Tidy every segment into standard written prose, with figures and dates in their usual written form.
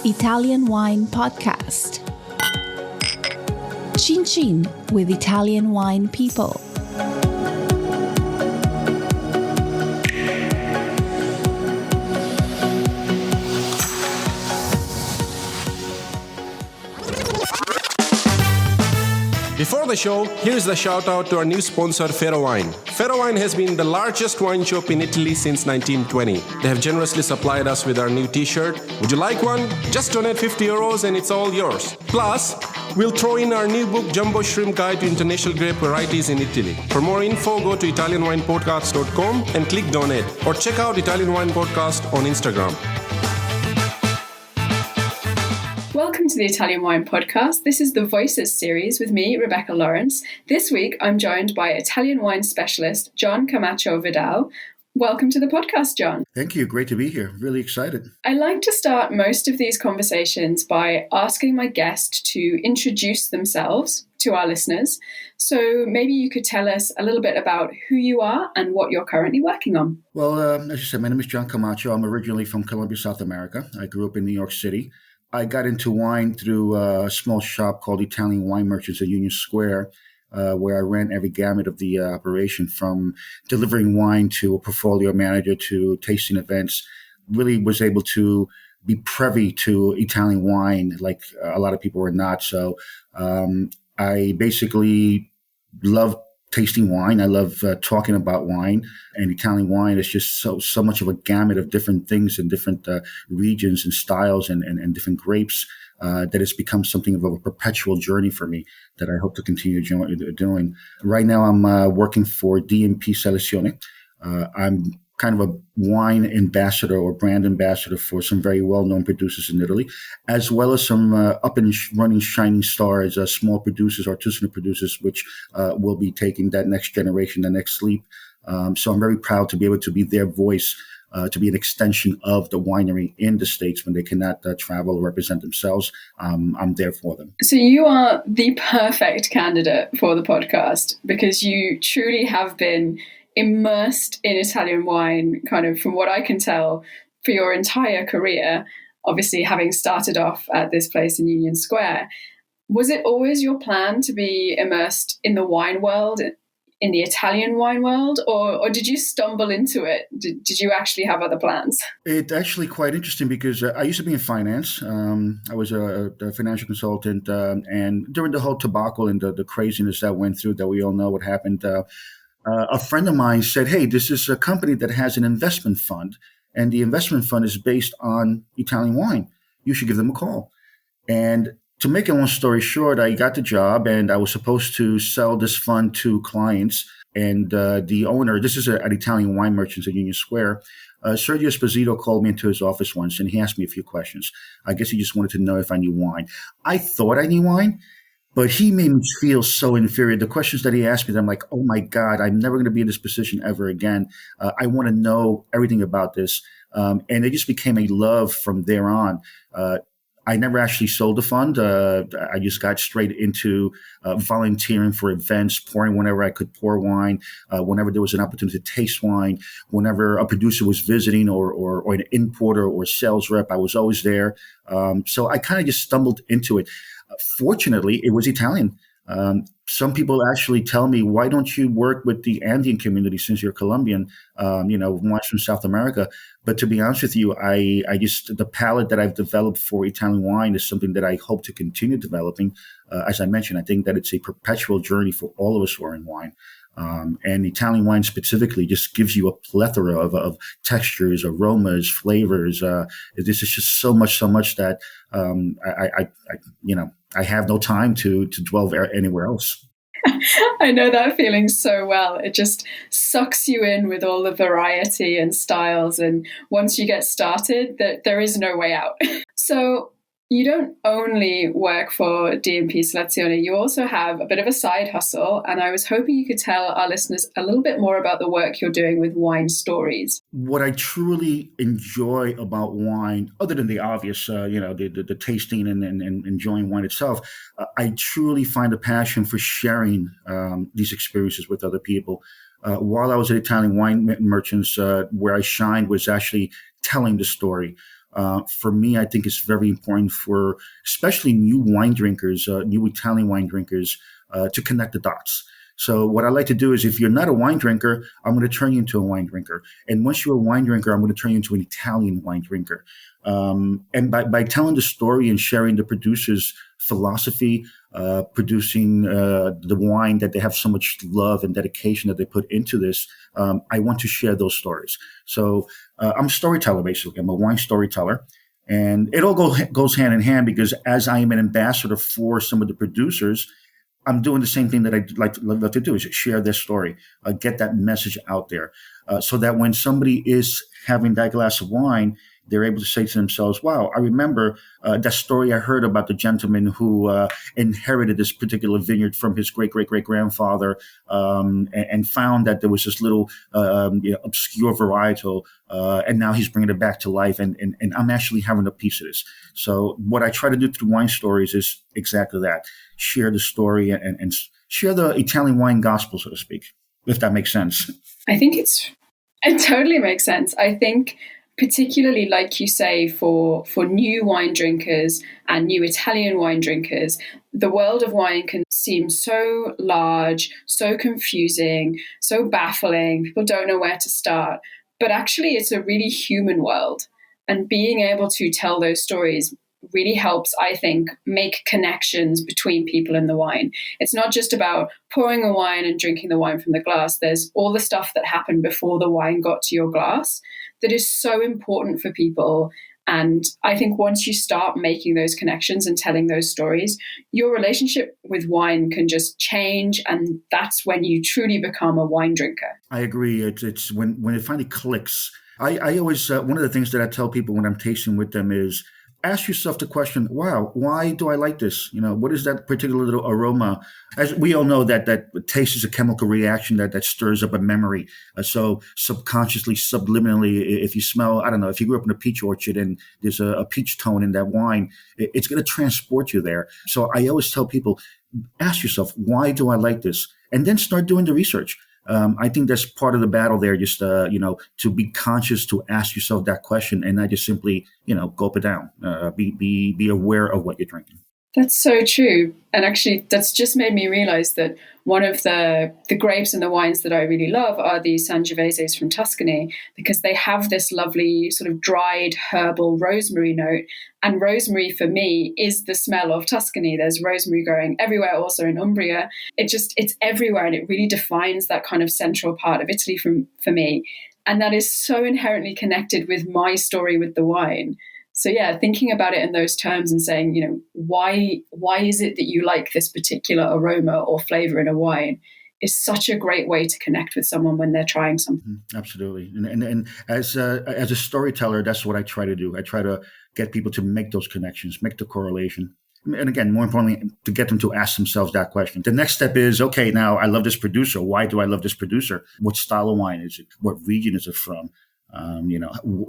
Italian Wine Podcast. Cin Cin with Italian wine people. Before the show, here's the shout out to our new sponsor, Ferro Wine. Ferro Wine has been the largest wine shop in Italy since 1920. They have generously supplied us with our new t-shirt. Would you like one? Just donate €50 and it's all yours. Plus, we'll throw in our new book, Jumbo Shrimp Guide to International Grape Varieties in Italy. For more info, go to italianwinepodcast.com and click donate. Or check out Italian Wine Podcast on Instagram. Welcome to the Italian Wine Podcast. This is the Voices series with me, Rebecca Lawrence. This week, I'm joined by Italian wine specialist, John Camacho Vidal. Welcome to the podcast, John. Thank you. Great to be here. Really excited. I like to start most of these conversations by asking my guest to introduce themselves to our listeners. So maybe you could tell us a little bit about who you are and what you're currently working on. Well, as you said, my name is John Camacho. I'm originally from Colombia, South America. I grew up in New York City. I got into wine through a small shop called Italian Wine Merchants at Union Square, where I ran every gamut of the operation, from delivering wine to a portfolio manager to tasting events. Really was able to be privy to Italian wine like a lot of people were not. So I basically love tasting wine. I love talking about wine, and Italian wine is just so much of a gamut of different things and different regions and styles and different grapes that it's become something of a perpetual journey for me that I hope to continue doing. Right now, I'm working for DMP Selezioni. I'm kind of a wine ambassador or brand ambassador for some very well-known producers in Italy, as well as some up-and-running shining stars, small producers, artisanal producers, which will be taking that next generation, the next leap. So I'm very proud to be able to be their voice, to be an extension of the winery in the States when they cannot travel or represent themselves. I'm there for them. So you are the perfect candidate for the podcast because you truly have been immersed in Italian wine, kind of from what I can tell, for your entire career, obviously having started off at this place in Union Square. Was it always your plan to be immersed in the wine world, in the Italian wine world, or did you stumble into it? Did you actually have other plans? It's actually quite interesting because I used to be in finance. I was a financial consultant, and during the whole tobacco and the craziness that went through, that we all know what happened, a friend of mine said, hey, this is a company that has an investment fund, and the investment fund is based on Italian wine. You should give them a call. And to make a long story short, I got the job, and I was supposed to sell this fund to clients. And the owner, this is at Italian Wine Merchants at Union Square, Sergio Esposito called me into his office once, and he asked me a few questions. I guess he just wanted to know if I knew wine. I thought I knew wine, but he made me feel so inferior. The questions that he asked me, I'm like, oh my God, I'm never going to be in this position ever again. I want to know everything about this. And it just became a love from there on. I never actually sold the fund. I just got straight into volunteering for events, pouring whenever I could pour wine, whenever there was an opportunity to taste wine, whenever a producer was visiting or an importer or sales rep, I was always there. So I kind of just stumbled into it. Fortunately, it was Italian. Some people actually tell me, why don't you work with the Andean community since you're Colombian, wines from South America? But to be honest with you, the palate that I've developed for Italian wine is something that I hope to continue developing. As I mentioned, I think that it's a perpetual journey for all of us who are in wine. And Italian wine specifically just gives you a plethora of textures, aromas, flavors. This is just so much that I have no time to dwell anywhere else. I know that feeling so well. It just sucks you in with all the variety and styles. And once you get started, there is no way out. So you don't only work for DMP Selezioni, you also have a bit of a side hustle. And I was hoping you could tell our listeners a little bit more about the work you're doing with Wine Stories. What I truly enjoy about wine, other than the obvious, the tasting and enjoying wine itself, I truly find a passion for sharing these experiences with other people. While I was at Italian Wine Merchants, where I shined was actually telling the story. For me, I think it's very important for especially new wine drinkers, new Italian wine drinkers, to connect the dots. So what I like to do is if you're not a wine drinker, I'm going to turn you into a wine drinker. And once you're a wine drinker, I'm going to turn you into an Italian wine drinker. And by telling the story and sharing the producer's philosophy, producing the wine that they have so much love and dedication that they put into this, I want to share those stories. So I'm a storyteller, basically. I'm a wine storyteller. And it all goes hand in hand because as I am an ambassador for some of the producers, I'm doing the same thing that I love to do is share their story, get that message out there so that when somebody is having that glass of wine, they're able to say to themselves, wow, I remember that story I heard about the gentleman who inherited this particular vineyard from his great-great-great-grandfather and found that there was this little obscure varietal, and now he's bringing it back to life, and I'm actually having a piece of this. So what I try to do through wine stories is exactly that, share the story and share the Italian wine gospel, so to speak, if that makes sense. I think it totally makes sense. I think particularly, like you say, for new wine drinkers and new Italian wine drinkers, the world of wine can seem so large, so confusing, so baffling. People don't know where to start. But actually, it's a really human world. And being able to tell those stories really helps, I think, make connections between people and the wine. It's not just about pouring a wine and drinking the wine from the glass. There's all the stuff that happened before the wine got to your glass that is so important for people. And I think once you start making those connections and telling those stories, your relationship with wine can just change. And that's when you truly become a wine drinker. I agree. It's when it finally clicks. I always, one of the things that I tell people when I'm tasting with them is, ask yourself the question, wow, why do I like this? What is that particular little aroma? As we all know that taste is a chemical reaction that stirs up a memory. So subconsciously, subliminally, if you smell, I don't know, if you grew up in a peach orchard and there's a peach tone in that wine, it's going to transport you there. So I always tell people, ask yourself, why do I like this? And then start doing the research. I think that's part of the battle there, just, to be conscious, to ask yourself that question and not just simply, gulp it down, be aware of what you're drinking. That's so true. And actually, that's just made me realize that one of the grapes and the wines that I really love are the Sangioveses from Tuscany, because they have this lovely sort of dried herbal rosemary note. And rosemary for me is the smell of Tuscany. There's rosemary growing everywhere, also in Umbria. It's everywhere, and it really defines that kind of central part of Italy for me. And that is so inherently connected with my story with the wine. So yeah, thinking about it in those terms and saying, why is it that you like this particular aroma or flavor in a wine is such a great way to connect with someone when they're trying something. Absolutely. And as a storyteller, that's what I try to do. I try to get people to make those connections, make the correlation. And again, more importantly, to get them to ask themselves that question. The next step is, okay, now I love this producer. Why do I love this producer? What style of wine is it? What region is it from?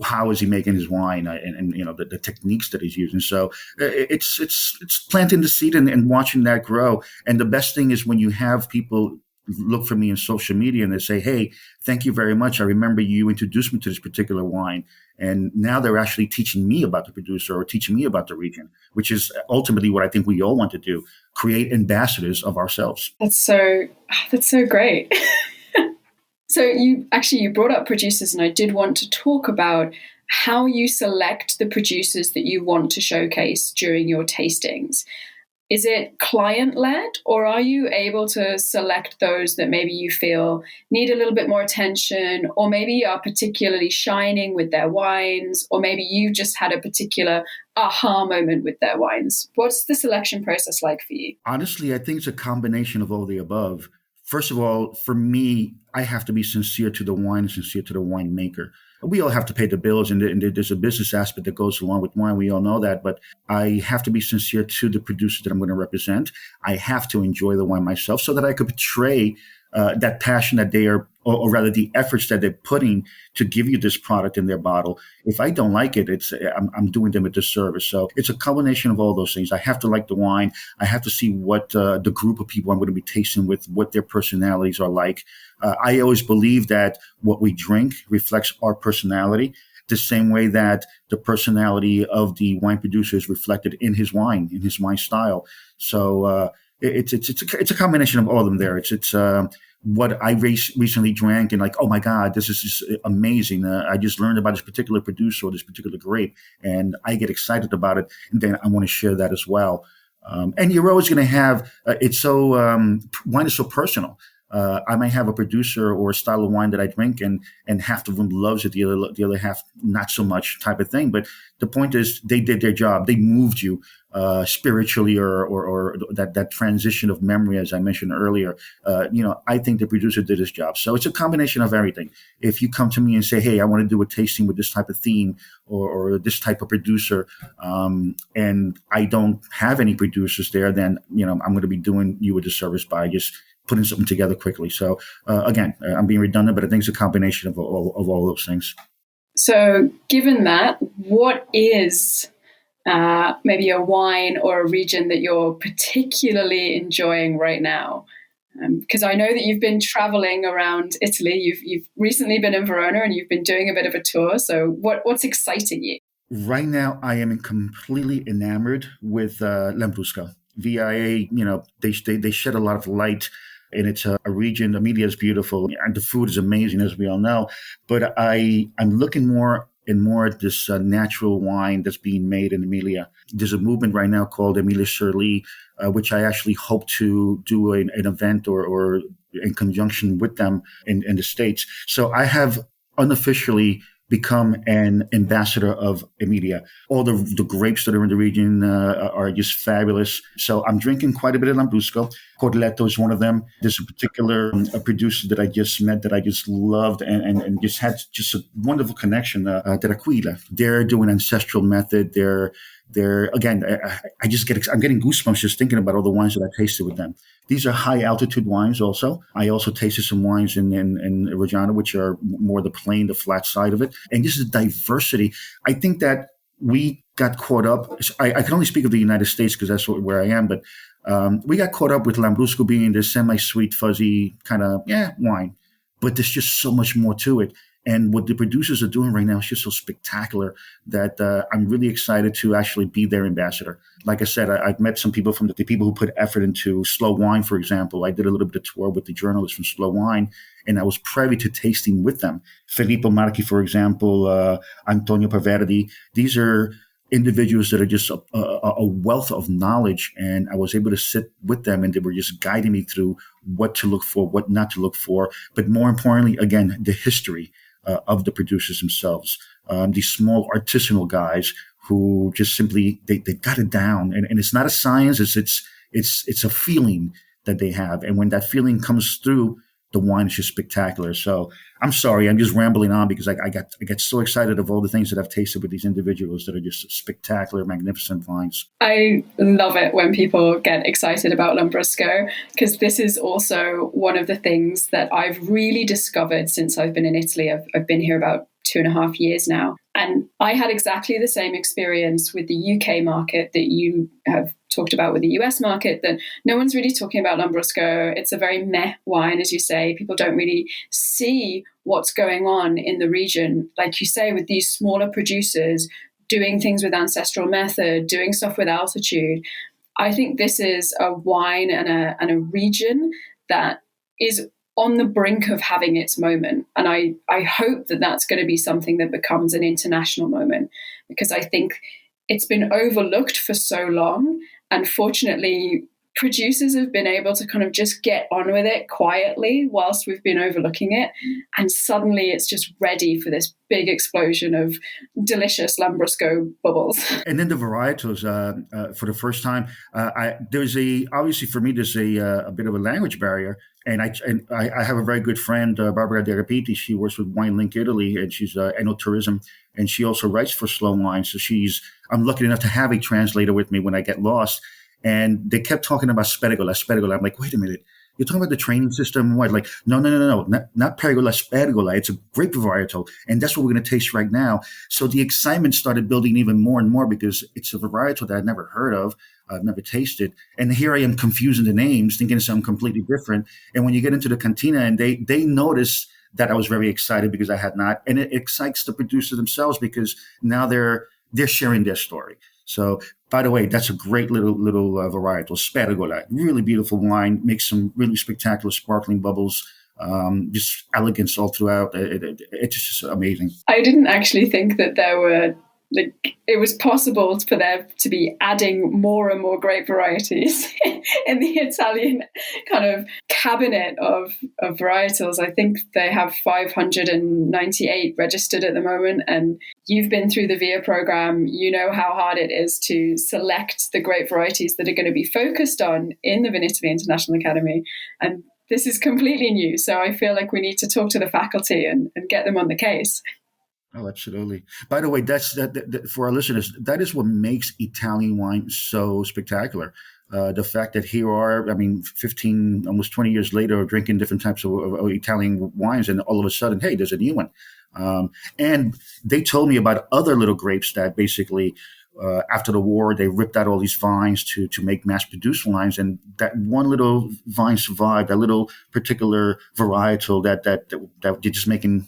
How is he making his wine and the techniques that he's using. So it's planting the seed and watching that grow. And the best thing is when you have people look for me in social media and they say, hey, thank you very much. I remember you introduced me to this particular wine. And now they're actually teaching me about the producer or teaching me about the region, which is ultimately what I think we all want to do, create ambassadors of ourselves. That's so great. So you brought up producers, and I did want to talk about how you select the producers that you want to showcase during your tastings. Is it client-led, or are you able to select those that maybe you feel need a little bit more attention, or maybe are particularly shining with their wines, or maybe you've just had a particular aha moment with their wines? What's the selection process like for you? Honestly, I think it's a combination of all the above. First of all, for me, I have to be sincere to the wine and sincere to the winemaker. We all have to pay the bills, and there's a business aspect that goes along with wine. We all know that, but I have to be sincere to the producer that I'm going to represent. I have to enjoy the wine myself so that I could portray that passion that they are, or rather the efforts that they're putting to give you this product in their bottle. If I don't like it, I'm doing them a disservice. So it's a combination of all those things. I have to like the wine. I have to see what the group of people I'm going to be tasting with, what their personalities are like. I always believe that what we drink reflects our personality. the same way that the personality of the wine producer is reflected in his wine style. So it's a combination of all of them there. It's what I recently drank and like, oh my God, this is just amazing. I just learned about this particular producer or this particular grape, and I get excited about it, and then I want to share that as well. And you're always going to have wine is so personal. I might have a producer or a style of wine that I drink, and half the room loves it, the other half not so much, type of thing. But the point is, they did their job. They moved you spiritually, or that transition of memory, as I mentioned earlier. I think the producer did his job. So it's a combination of everything. If you come to me and say, "Hey, I want to do a tasting with this type of theme or this type of producer," and I don't have any producers there, then I'm going to be doing you a disservice by just putting something together quickly. So again, I'm being redundant, but I think it's a combination of all those things. So given that, what is maybe a wine or a region that you're particularly enjoying right now? Because I know that you've been traveling around Italy. You've recently been in Verona and you've been doing a bit of a tour. So what's exciting you? Right now, I am completely enamored with Lambrusco. VIA, they shed a lot of light. And it's a region. Emilia is beautiful, and the food is amazing, as we all know. But I'm looking more and more at this natural wine that's being made in Emilia. There's a movement right now called Emilia Surly, which I actually hope to do an event or in conjunction with them in the States. So I have unofficially become an ambassador of Emilia. All the grapes that are in the region are just fabulous. So I'm drinking quite a bit of Lambrusco. Corletto is one of them. There's a particular producer that I just met that I just loved and just had just a wonderful connection, Dell'Aquila. They're doing ancestral method. They're again, I'm getting goosebumps just thinking about all the wines that I tasted with them. These are high altitude wines also. I also tasted some wines in Reggiano, which are more the flat side of it. And just the diversity. I think that we got caught up. I can only speak of the United States because that's where I am, but we got caught up with Lambrusco being this semi-sweet, fuzzy kind of, wine. But there's just so much more to it. And what the producers are doing right now is just so spectacular that I'm really excited to actually be their ambassador. Like I said, I've met some people from the people who put effort into Slow Wine, for example. I did a little bit of tour with the journalists from Slow Wine, and I was privy to tasting with them. Filippo Marchi, for example, Antonio Paverdi. These are individuals that are just a wealth of knowledge, and I was able to sit with them, and they were just guiding me through what to look for, what not to look for, but more importantly, again, the history of the producers themselves. These small artisanal guys who just simply they got it down, and it's not a science. It's a feeling that they have, and when that feeling comes through, the wine is just spectacular. So I'm sorry, I'm just rambling on because I get so excited of all the things that I've tasted with these individuals that are just spectacular, magnificent wines. I love it when people get excited about Lambrusco, because this is also one of the things that I've really discovered since I've been in Italy. I've been here about 2.5 years now. And I had exactly the same experience with the UK market that you have talked about with the US market, that no one's really talking about Lambrusco. It's a very meh wine, as you say. People don't really see what's going on in the region, like you say, with these smaller producers doing things with ancestral method, doing stuff with altitude. I think this is a wine and a region that is on the brink of having its moment. And I hope that that's going to be something that becomes an international moment, because I think it's been overlooked for so long. And fortunately, producers have been able to kind of just get on with it quietly whilst we've been overlooking it. And suddenly it's just ready for this big explosion of delicious Lambrusco bubbles. And then the varietals, for the first time, obviously for me, there's a bit of a language barrier. And I have a very good friend, Barbara De Rapiti. She works with Wine Link Italy, and she's Eno-Tourism, and she also writes for Slow Wine. So I'm lucky enough to have a translator with me when I get lost. And they kept talking about Sperigola. I'm like, wait a minute. You're talking about the training system? What? Like, no, not Perigola, Sperigola. It's a grape varietal, and that's what we're going to taste right now. So the excitement started building even more and more because it's a varietal that I'd never heard of, I've never tasted, and here I am confusing the names, thinking it's something completely different. And when you get into the cantina and they notice that I was very excited because I had not. And it excites the producers themselves because now they're sharing their story. So, by the way, that's a great little varietal, Sperigola. Really beautiful wine, makes some really spectacular sparkling bubbles. Just elegance all throughout. It's just amazing. I didn't actually think that there were it was possible for there to be adding more and more grape varieties in the Italian kind of cabinet of varietals. I think they have 598 registered at the moment, and you've been through the VIA program. You know how hard it is to select the grape varieties that are going to be focused on in the Vinitaly International Academy, and this is completely new. So I feel like we need to talk to the faculty and get them on the case. Oh, absolutely. By the way, that's that for our listeners, that is what makes Italian wine so spectacular. The fact that here are, 15, almost 20 years later, drinking different types of Italian wines, and all of a sudden, hey, there's a new one. And they told me about other little grapes that basically, after the war, they ripped out all these vines to make mass-produced wines, and that one little vine survived, that little particular varietal that they're just making,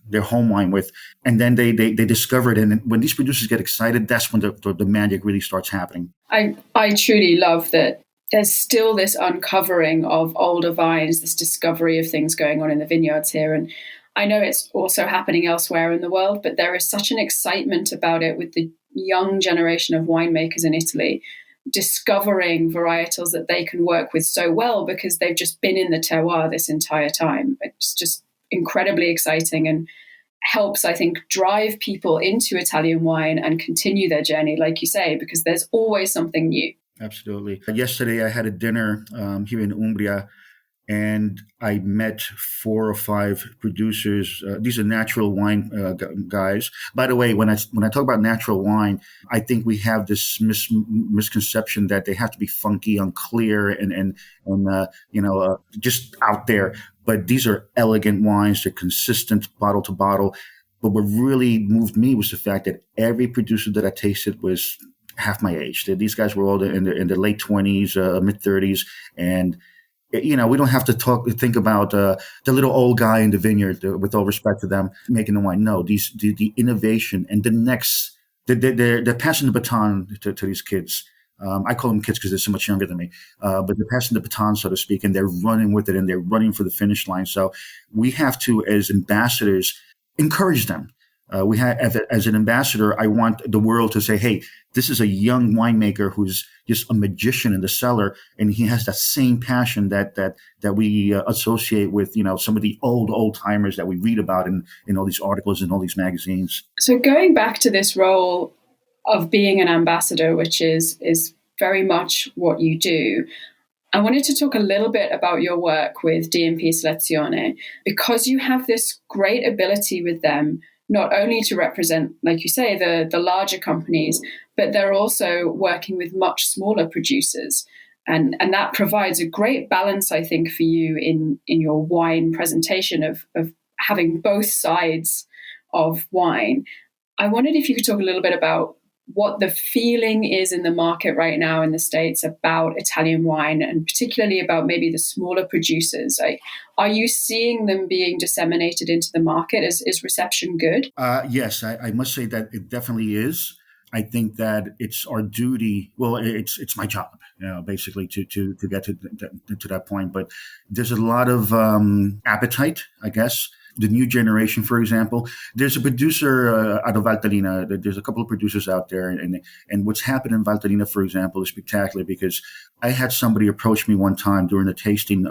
their home wine with, and then they discovered it. And when these producers get excited, that's when the magic really starts happening. I truly love that there's still this uncovering of older vines, this discovery of things going on in the vineyards here, and I know it's also happening elsewhere in the world, but there is such an excitement about it with the young generation of winemakers in Italy discovering varietals that they can work with so well because they've just been in the terroir this entire time. It's just incredibly exciting and helps, I think, drive people into Italian wine and continue their journey, like you say, because there's always something new. Absolutely. Yesterday I had a dinner here in Umbria, and I met 4 or 5 producers. These are natural wine guys. By the way, when I talk about natural wine, I think we have this misconception that they have to be funky, unclear, and just out there. But these are elegant wines. They're consistent, bottle to bottle. But what really moved me was the fact that every producer that I tasted was half my age. These guys were all in their late 20s, mid 30s, and we don't have to think about the little old guy in the vineyard, with all respect to them, making the wine. No, the innovation and they're passing the baton to these kids. I call them kids because they're so much younger than me, but they're passing the baton, so to speak, and they're running with it, and they're running for the finish line. So we have to, as ambassadors, encourage them. We have, as an ambassador, I want the world to say, hey, this is a young winemaker who's just a magician in the cellar, and he has that same passion that we associate with, some of the old timers that we read about in all these articles and all these magazines. So going back to this role of being an ambassador, which is very much what you do, I wanted to talk a little bit about your work with D&P Selezioni, because you have this great ability with them not only to represent, like you say, the larger companies, but they're also working with much smaller producers. And that provides a great balance, I think, for you in your wine presentation of having both sides of wine. I wondered if you could talk a little bit about what the feeling is in the market right now in the States about Italian wine, and particularly about maybe the smaller producers. Are you seeing them being disseminated into the market? Is reception good? Yes, I must say that it definitely is. I think that it's our duty. Well, it's my job, basically to get to that point. But there's a lot of appetite, I guess. The new generation, for example, there's a producer out of Valtellina. There's a couple of producers out there, and what's happened in Valtellina, for example, is spectacular, because I had somebody approach me one time during the tasting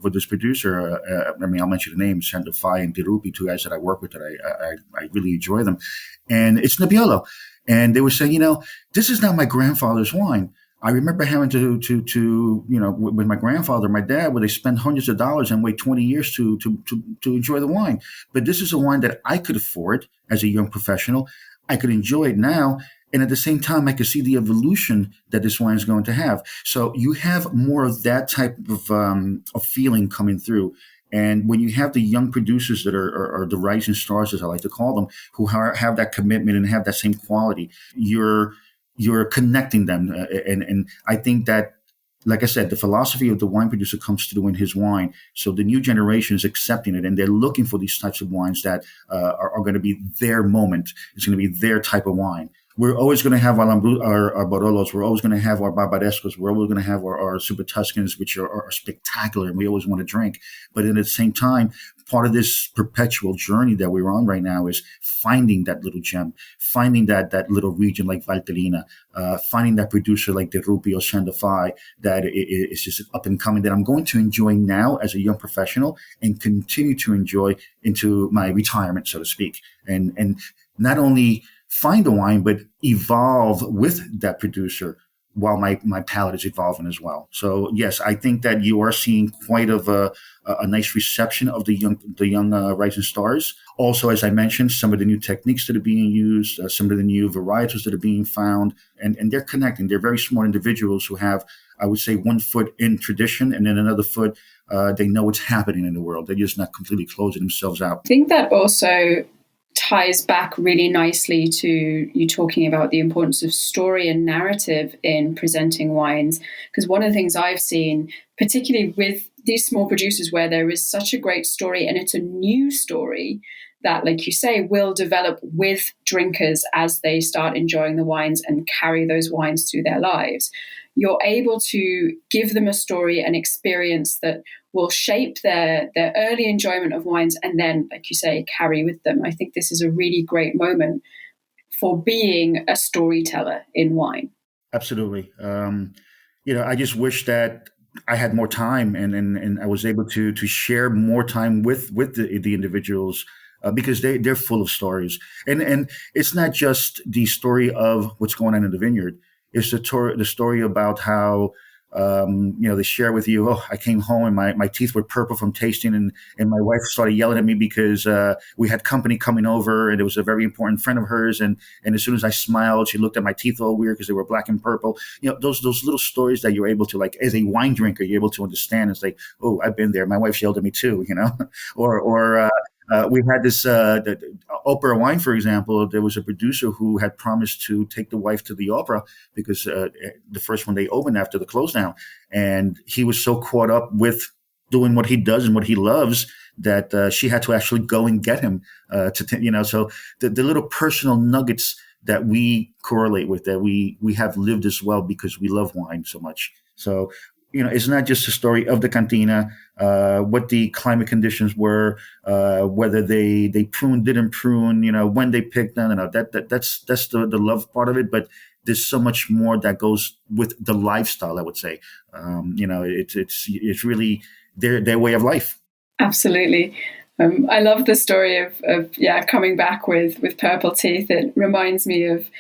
with this producer. I'll mention the names, Sandofai and Di Rupi, 2 guys that I work with that I really enjoy them, and it's Nebbiolo. And they were saying, this is not my grandfather's wine. I remember having to with my grandfather, my dad, where they spend hundreds of dollars and wait 20 years to enjoy the wine. But this is a wine that I could afford as a young professional. I could enjoy it now. And at the same time, I could see the evolution that this wine is going to have. So you have more of that type of feeling coming through. And when you have the young producers that are the rising stars, as I like to call them, who have that commitment and have that same quality, you're connecting them. And I think that like I said, the philosophy of the wine producer comes through in his wine. So the new generation is accepting it, and they're looking for these types of wines that are going to be their moment. It's going to be their type of wine. We're always going to have our Barolos. We're always going to have our Barbarescos. We're always going to have our Super Tuscans, which are spectacular, and we always want to drink. But at the same time, part of this perpetual journey that we're on right now is finding that little gem, finding that little region like Valtellina, finding that producer like De Rupi or Sandafai that is just up and coming, that I'm going to enjoy now as a young professional and continue to enjoy into my retirement, so to speak. And not only find the wine, but evolve with that producer while my palate is evolving as well. So yes, I think that you are seeing quite of a nice reception of the young rising stars. Also, as I mentioned, some of the new techniques that are being used, some of the new varietals that are being found, and they're connecting. They're very smart individuals who have, I would say, one foot in tradition and then another foot, they know what's happening in the world. They're just not completely closing themselves out. I think that also ties back really nicely to you talking about the importance of story and narrative in presenting wines. Because one of the things I've seen, particularly with these small producers where there is such a great story and it's a new story that, like you say, will develop with drinkers as they start enjoying the wines and carry those wines through their lives. You're able to give them a story and experience that will shape their early enjoyment of wines and then, like you say, carry with them. I think this is a really great moment for being a storyteller in wine. Absolutely. I just wish that I had more time and I was able to share more time with the individuals because they're full of stories. And it's not just the story of what's going on in the vineyard. It's the story about how, they share with you, I came home and my teeth were purple from tasting and my wife started yelling at me because we had company coming over and it was a very important friend of hers. And as soon as I smiled, she looked at my teeth all weird because they were black and purple. Those little stories that you're able to, like, as a wine drinker, you're able to understand. It's like, oh, I've been there. My wife yelled at me too, or we had this opera wine, for example. There was a producer who had promised to take the wife to the opera because the first one they opened after the close down, and he was so caught up with doing what he does and what he loves that she had to actually go and get him So the little personal nuggets that we correlate with, that we have lived as well because we love wine so much. So it's not just a story of the cantina, what the climate conditions were, whether they pruned, didn't prune, when they picked them. That's the love part of it. But there's so much more that goes with the lifestyle, I would say. It's really their way of life. Absolutely. I love the story of coming back with purple teeth. It reminds me of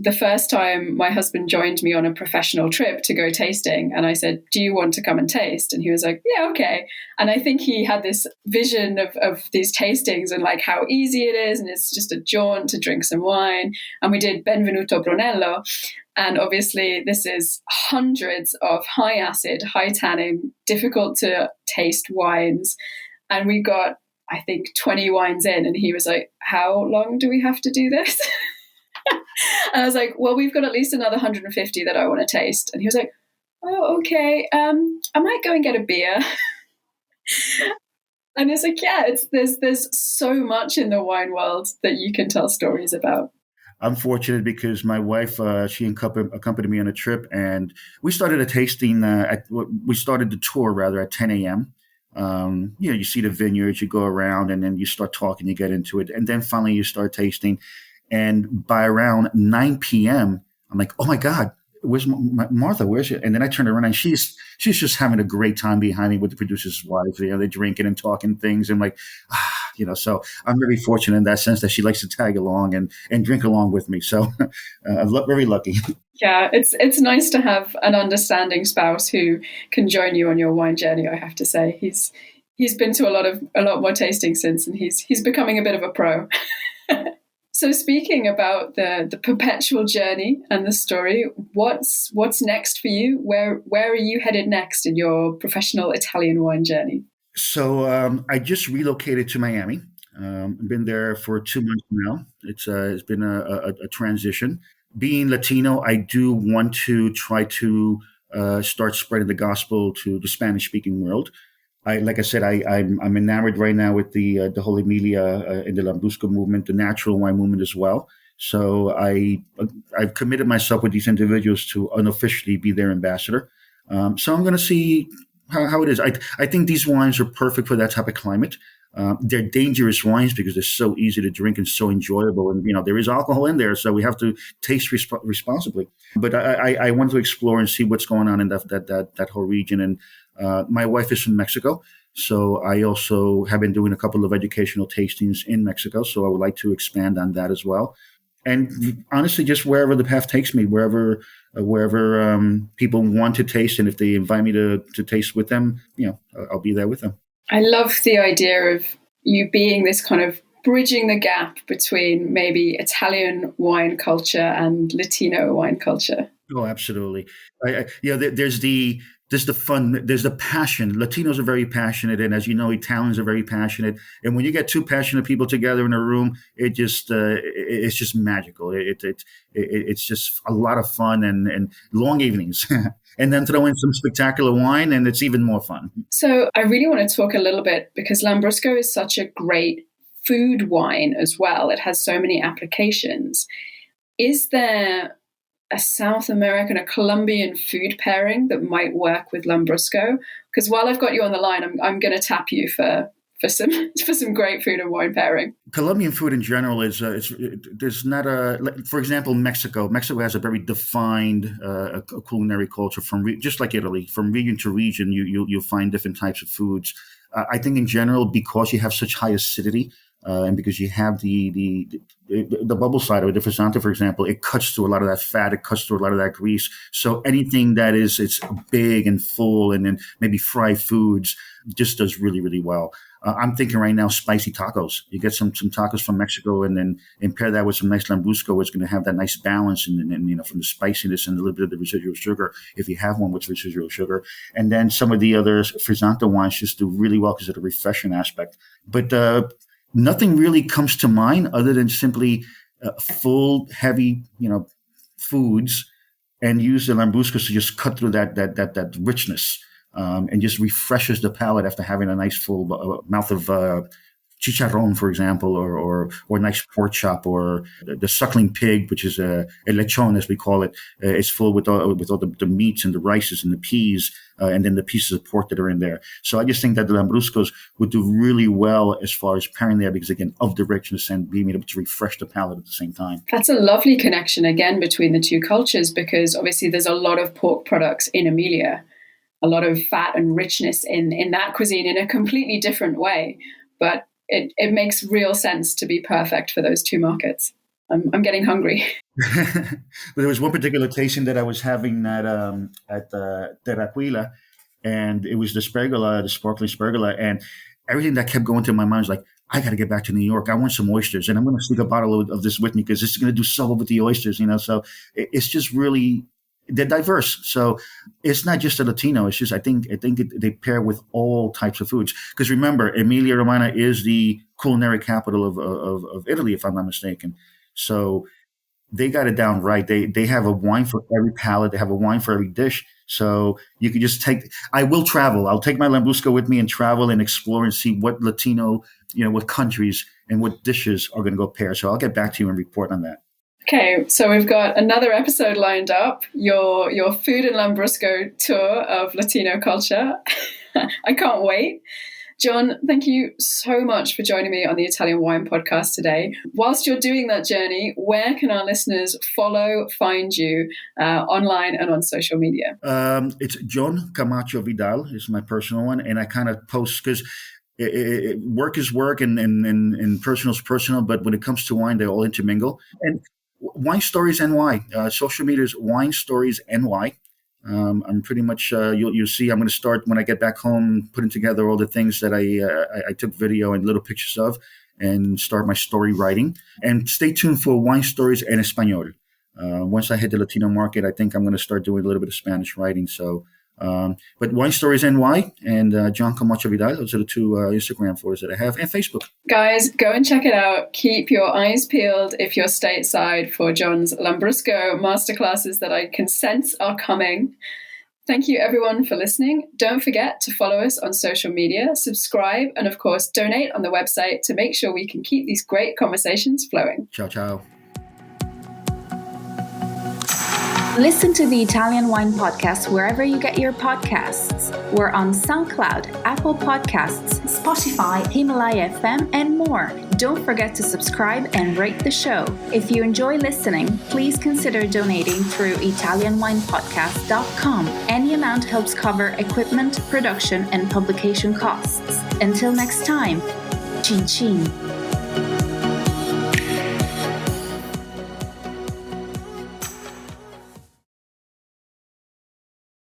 the first time my husband joined me on a professional trip to go tasting, and I said, do you want to come and taste? And he was like, yeah, okay. And I think he had this vision of these tastings and like how easy it is, and it's just a jaunt to drink some wine. And we did Benvenuto Brunello. And obviously this is hundreds of high acid, high tannin, difficult to taste wines. And we got, I think, 20 wines in, and he was like, how long do we have to do this? And I was like, well, we've got at least another 150 that I want to taste. And he was like, oh, okay. I might go and get a beer. And it's like, yeah, there's so much in the wine world that you can tell stories about. I'm fortunate because my wife, she accompanied me on a trip, and we started we started the tour rather at 10 a.m. You see the vineyards, you go around, and then you start talking, you get into it, and then finally you start tasting. And by around 9 p.m., I'm like, oh my God, where's Martha? Where's she? And then I turned around and she's just having a great time behind me with the producer's wife. They're drinking and talking things. And like, so I'm very fortunate in that sense that she likes to tag along and drink along with me. So I'm very lucky. Yeah, it's nice to have an understanding spouse who can join you on your wine journey. I have to say, he's been to a lot more tasting since, and he's becoming a bit of a pro. So speaking about the perpetual journey and the story, what's next for you? Where are you headed next in your professional Italian wine journey? So I just relocated to Miami. I've been there for 2 months now. It's been a transition. Being Latino, I do want to try to start spreading the gospel to the Spanish-speaking world. Like I said, I'm enamored right now with the whole Emilia and the Lambrusco movement, the natural wine movement as well. So I've committed myself with these individuals to unofficially be their ambassador. So I'm going to see how it is. I think these wines are perfect for that type of climate. They're dangerous wines because they're so easy to drink and so enjoyable. And, there is alcohol in there, so we have to taste responsibly. But I want to explore and see what's going on in that whole region. And my wife is from Mexico, so I also have been doing a couple of educational tastings in Mexico. So I would like to expand on that as well. And honestly, just wherever the path takes me, wherever people want to taste, and if they invite me to taste with them, I'll be there with them. I love the idea of you being this kind of bridging the gap between maybe Italian wine culture and Latino wine culture. Oh, absolutely. There's the fun, there's the passion. Latinos are very passionate, and as you know, Italians are very passionate. And when you get two passionate people together in a room, it's just magical. It's just a lot of fun and long evenings. And then throw in some spectacular wine, and it's even more fun. So I really want to talk a little bit, because Lambrusco is such a great food wine as well. It has so many applications. Is there a South American, a Colombian food pairing that might work with Lambrusco? Because while I've got you on the line, I'm going to tap you for some great food and wine pairing. Colombian food in general there's not for example, Mexico has a very defined culinary culture just like Italy, from region to region. You'll find different types of foods. I think in general, because you have such high acidity, and because you have the bubble side of it, the frizzante, for example, it cuts through a lot of that fat, it cuts through a lot of that grease. So anything that it's big and full, and then maybe fried foods, just does really, really well. I'm thinking right now, spicy tacos. You get some tacos from Mexico, and pair that with some nice Lambrusco. It's going to have that nice balance, and from the spiciness and a little bit of the residual sugar, if you have one with residual sugar. And then some of the other frizzante wines just do really well because of the refreshing aspect. But nothing really comes to mind other than simply full, heavy, foods, and use the Lambruscos to just cut through that richness. And just refreshes the palate after having a nice full mouth of chicharron, for example, or a nice pork chop, or the suckling pig, which is a lechon, as we call it. It's full with all the meats and the rices and the peas, and then the pieces of pork that are in there. So I just think that the Lambruscos would do really well as far as pairing there, because again, of the richness and being able to refresh the palate at the same time. That's a lovely connection again between the two cultures, because obviously there's a lot of pork products in Emilia. A lot of fat and richness in that cuisine in a completely different way. But it makes real sense to be perfect for those two markets. I'm getting hungry. There was one particular tasting that I was having at Terraquila, and it was the spergola, the sparkling spergola, and everything that kept going through my mind was like, I got to get back to New York. I want some oysters, and I'm going to sneak a bottle of this with me because it's going to do so well with the oysters, So it's just really, they're diverse. So it's not just a Latino. It's just, I think they pair with all types of foods. Because remember, Emilia Romagna is the culinary capital of Italy, if I'm not mistaken. So they got it down right. They have a wine for every palate. They have a wine for every dish. So you can just I will travel. I'll take my Lambrusco with me and travel and explore and see what Latino, what countries and what dishes are going to go pair. So I'll get back to you and report on that. Okay, so we've got another episode lined up, your food and Lambrusco tour of Latino culture. I can't wait. John, thank you so much for joining me on the Italian Wine Podcast today. Whilst you're doing that journey, where can our listeners find you online and on social media? It's John Camacho Vidal is my personal one, and I kind of post because work is work and personal is personal, but when it comes to wine, they all intermingle. And Wine Stories NY. Social media is Wine Stories NY. I'm pretty much, you'll see, I'm going to start when I get back home, putting together all the things that I took video and little pictures of, and start my story writing. And stay tuned for Wine Stories en Español. Once I hit the Latino market, I think I'm going to start doing a little bit of Spanish writing. So, but Wine Stories NY and John Camacho Vidal, those are the two Instagram followers that I have, and Facebook. Guys, go and check it out. Keep your eyes peeled if you're stateside for John's Lambrusco masterclasses that I can sense are coming. Thank you everyone for listening. Don't forget to follow us on social media, subscribe, and of course, donate on the website to make sure we can keep these great conversations flowing. Ciao, ciao. Listen to the Italian Wine Podcast wherever you get your podcasts. We're on SoundCloud, Apple Podcasts, Spotify, Himalaya FM, and more. Don't forget to subscribe and rate the show. If you enjoy listening, please consider donating through ItalianWinePodcast.com. Any amount helps cover equipment, production, and publication costs. Until next time, Cin Cin.